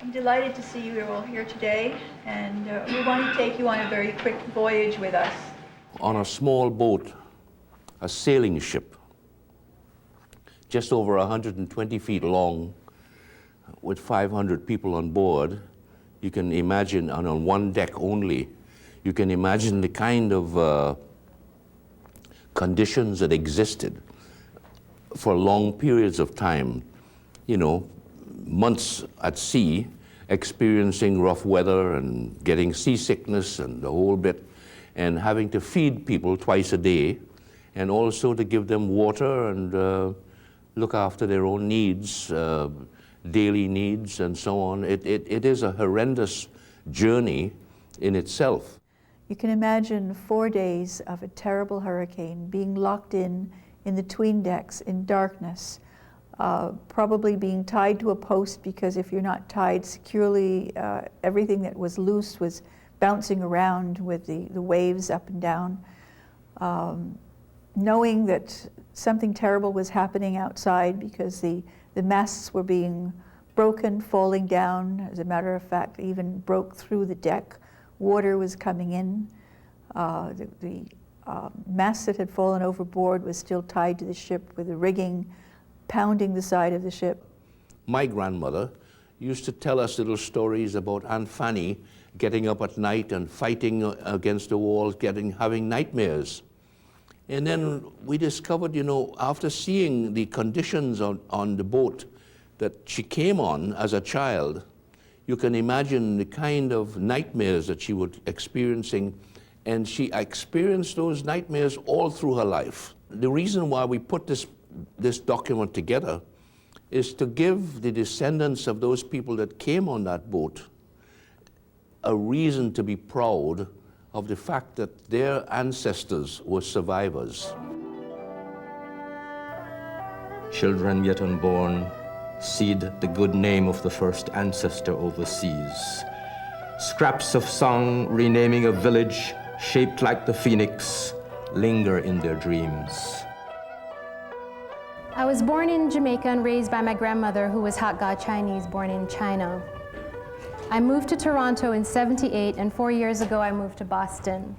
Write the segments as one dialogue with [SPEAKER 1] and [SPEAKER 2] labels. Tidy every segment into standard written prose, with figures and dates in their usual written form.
[SPEAKER 1] I'm delighted to see you all here today, and we want to take you on a very quick voyage with us.
[SPEAKER 2] On a small boat, a sailing ship, just over 120 feet long, with 500 people on board, you can imagine, and on one deck only, you can imagine the kind of conditions that existed for long periods of time, you know, months at sea, experiencing rough weather and getting seasickness and the whole bit, and having to feed people twice a day, and also to give them water and look after their own needs, daily needs and so on. It is a horrendous journey in itself.
[SPEAKER 1] You can imagine 4 days of a terrible hurricane, being locked in the 'tween decks in darkness, probably being tied to a post, because if you're not tied securely, everything that was loose was bouncing around with the waves up and down. Knowing that something terrible was happening outside because the masts were being broken, falling down. As a matter of fact, even broke through the deck. Water was coming in. The mast that had fallen overboard was still tied to the ship with the rigging pounding the side of the ship.
[SPEAKER 2] My grandmother used to tell us little stories about Aunt Fanny getting up at night and fighting against the walls, having nightmares. And then we discovered, you know, after seeing the conditions on the boat that she came on as a child, you can imagine the kind of nightmares that she was experiencing, and she experienced those nightmares all through her life. The reason why we put this document together is to give the descendants of those people that came on that boat a reason to be proud of the fact that their ancestors were survivors.
[SPEAKER 3] Children yet unborn seed the good name of the first ancestor overseas. Scraps of song renaming a village shaped like the phoenix linger in their dreams.
[SPEAKER 4] I was born in Jamaica and raised by my grandmother, who was Hakka Chinese, born in China. I moved to Toronto in '78, and 4 years ago I moved to Boston.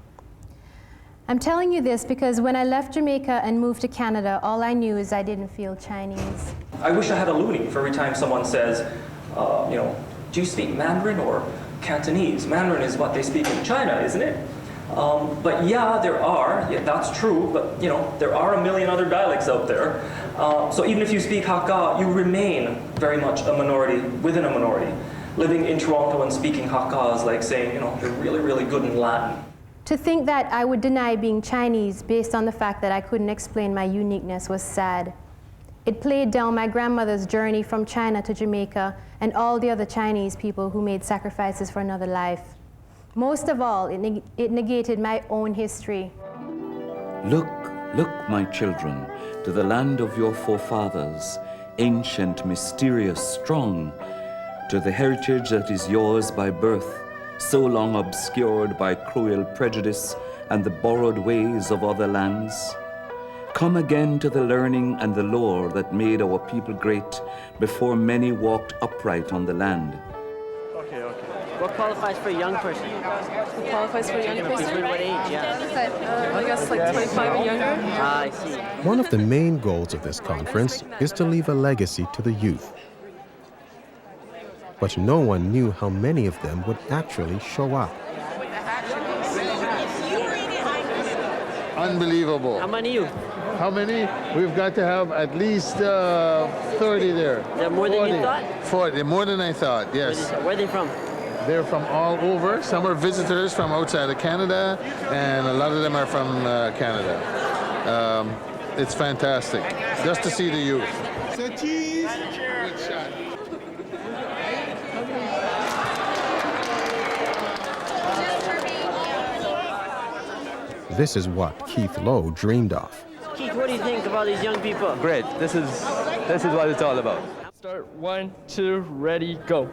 [SPEAKER 4] I'm telling you this because when I left Jamaica and moved to Canada, all I knew is I didn't feel Chinese.
[SPEAKER 5] I wish I had a loonie for every time someone says, you know, do you speak Mandarin or Cantonese? Mandarin is what they speak in China, isn't it? But yeah, that's true, but you know, there are a million other dialects out there. So even if you speak Hakka, you remain very much a minority within a minority. Living in Toronto and speaking Hakka is like saying, you know, you're really, really good in Latin.
[SPEAKER 4] To think that I would deny being Chinese based on the fact that I couldn't explain my uniqueness was sad. It played down my grandmother's journey from China to Jamaica and all the other Chinese people who made sacrifices for another life. Most of all, it negated my own history.
[SPEAKER 6] Look, look, my children, to the land of your forefathers, ancient, mysterious, strong, to the heritage that is yours by birth, so long obscured by cruel prejudice and the borrowed ways of other lands. Come again to the learning and the lore that made our people great before many walked upright on the land.
[SPEAKER 7] Okay. What qualifies for a young person?
[SPEAKER 8] What qualifies for a young person?
[SPEAKER 7] Between what age, yeah?
[SPEAKER 8] I guess like 25 or younger.
[SPEAKER 7] Ah, I see.
[SPEAKER 9] One of the main goals of this conference is to leave a legacy to the youth. But no one knew how many of them would actually show up.
[SPEAKER 10] Unbelievable.
[SPEAKER 7] How many youth?
[SPEAKER 10] How many? We've got to have at least 30 there.
[SPEAKER 7] They're more
[SPEAKER 10] 40.
[SPEAKER 7] than you thought?
[SPEAKER 10] 40, more than I thought, yes.
[SPEAKER 7] Where are they from?
[SPEAKER 10] They're from all over. Some are visitors from outside of Canada, and a lot of them are from Canada. It's fantastic, just to see the youth. So cheese. Good shot.
[SPEAKER 9] This is what Keith Lowe dreamed of.
[SPEAKER 7] Keith, what do you think of all these young people?
[SPEAKER 11] Great. This is what it's all about.
[SPEAKER 12] Start 1, 2, ready, go.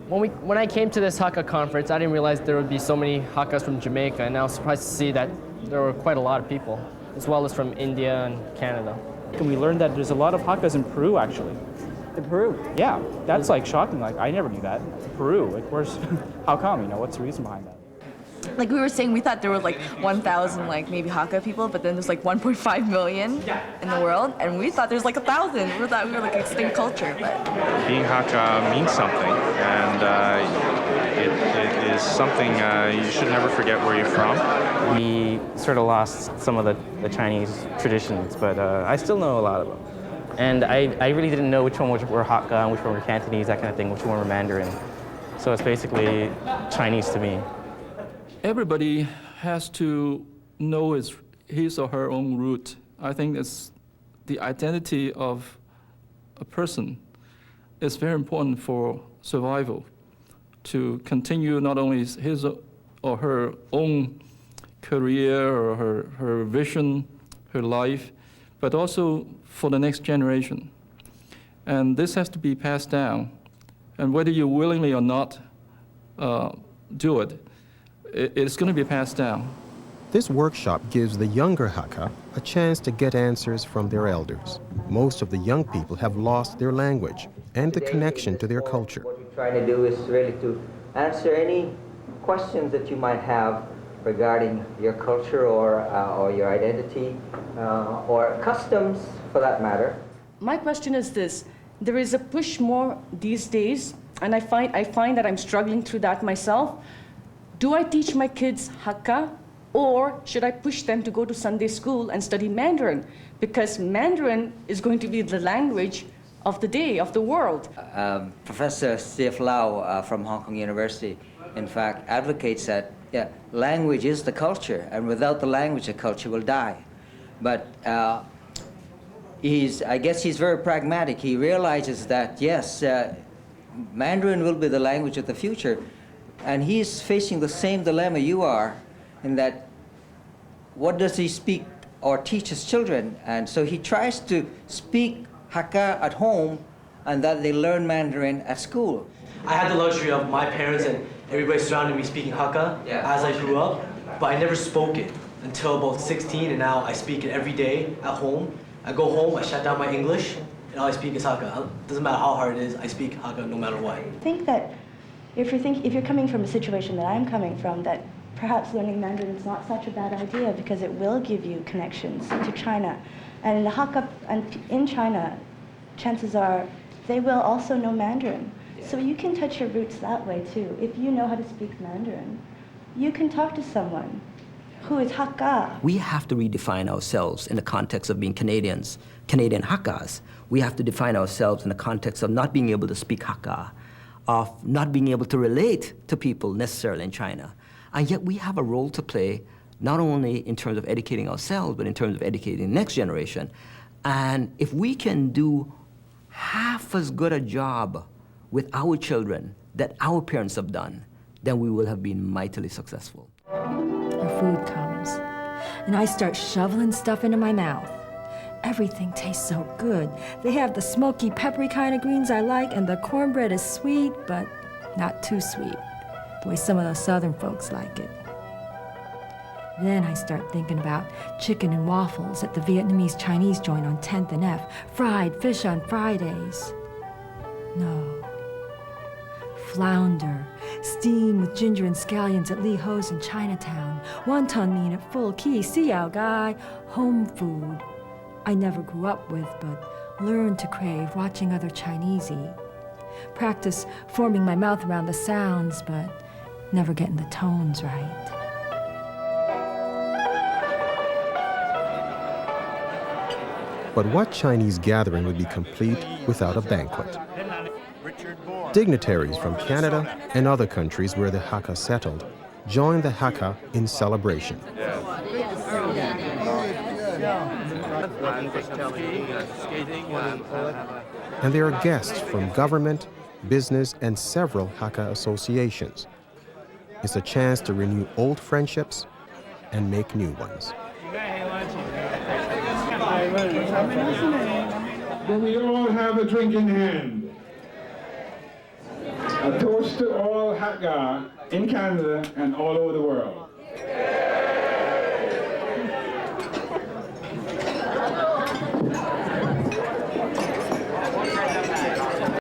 [SPEAKER 12] When I came to this Hakka conference, I didn't realize there would be so many Hakkas from Jamaica, and I was surprised to see that there were quite a lot of people, as well as from India and Canada.
[SPEAKER 13] And we learned that there's a lot of Hakkas in Peru, actually. In Peru? Yeah, that's like shocking. Like, I never knew that. Peru, like, where's, how come, you know, what's the reason behind that?
[SPEAKER 8] Like we were saying, we thought there were like 1,000, like maybe Hakka people, but then there's like 1.5 million in the world, and we thought there's like 1,000. We thought we were like extinct culture, but
[SPEAKER 14] being Hakka means something, and it is something you should never forget where you're from.
[SPEAKER 15] We sort of lost some of the Chinese traditions, but I still know a lot of them. And I really didn't know which one were Hakka and which one were Cantonese, that kind of thing, which one were Mandarin. So it's basically Chinese to me.
[SPEAKER 16] Everybody has to know his or her own root. I think it's the identity of a person is very important for survival, to continue not only his or her own career or her vision, her life, but also for the next generation. And this has to be passed down. And whether you willingly or not do it, it's going to be passed down.
[SPEAKER 9] This workshop gives the younger Hakka a chance to get answers from their elders. Most of the young people have lost their language and the connection to their culture.
[SPEAKER 17] What we're trying to do is really to answer any questions that you might have regarding your culture or your identity or customs, for that matter.
[SPEAKER 18] My question is this: there is a push more these days, and I find that I'm struggling through that myself. Do I teach my kids Hakka, or should I push them to go to Sunday school and study Mandarin? Because Mandarin is going to be the language of the day, of the world.
[SPEAKER 17] Professor C.F. Lowe from Hong Kong University, in fact, advocates that language is the culture, and without the language, the culture will die. But I guess he's very pragmatic. He realizes that, yes, Mandarin will be the language of the future, and he's facing the same dilemma you are, in that what does he speak or teach his children? And so he tries to speak Hakka at home and that they learn Mandarin at school.
[SPEAKER 19] I had the luxury of my parents and everybody surrounding me speaking Hakka as I grew up, but I never spoke it until about 16, and now I speak it every day at home. I go home, I shut down my English, and all I speak is Hakka. It doesn't matter how hard it is, I speak Hakka no matter what.
[SPEAKER 20] I think that if you're coming from a situation that I'm coming from, that perhaps learning Mandarin is not such a bad idea because it will give you connections to China. And in the Hakka, and in China, chances are they will also know Mandarin. So you can touch your roots that way too. If you know how to speak Mandarin, you can talk to someone who is Hakka.
[SPEAKER 21] We have to redefine ourselves in the context of being Canadians, Canadian Hakkas. We have to define ourselves in the context of not being able to speak Hakka, of not being able to relate to people necessarily in China. And yet we have a role to play, not only in terms of educating ourselves, but in terms of educating the next generation. And if we can do half as good a job with our children that our parents have done, then we will have been mightily successful.
[SPEAKER 22] Our food comes, and I start shoveling stuff into my mouth. Everything tastes so good. They have the smoky, peppery kind of greens I like, and the cornbread is sweet, but not too sweet, the way some of those southern folks like it. Then I start thinking about chicken and waffles at the Vietnamese Chinese joint on 10th and F, fried fish on Fridays. No. Flounder, steamed with ginger and scallions at Lee Ho's in Chinatown, wonton meat at Full Key, Xiao Gai, home food I never grew up with, but learned to crave watching other Chinese eat. Practice forming my mouth around the sounds, but never getting the tones right.
[SPEAKER 9] But what Chinese gathering would be complete without a banquet? Dignitaries from Canada and other countries where the Hakka settled joined the Hakka in celebration. And there are guests from government, business, and several Hakka associations. It's a chance to renew old friendships and make new ones.
[SPEAKER 23] Then we all have a drink in hand. A toast to all Hakka in Canada and all over the world.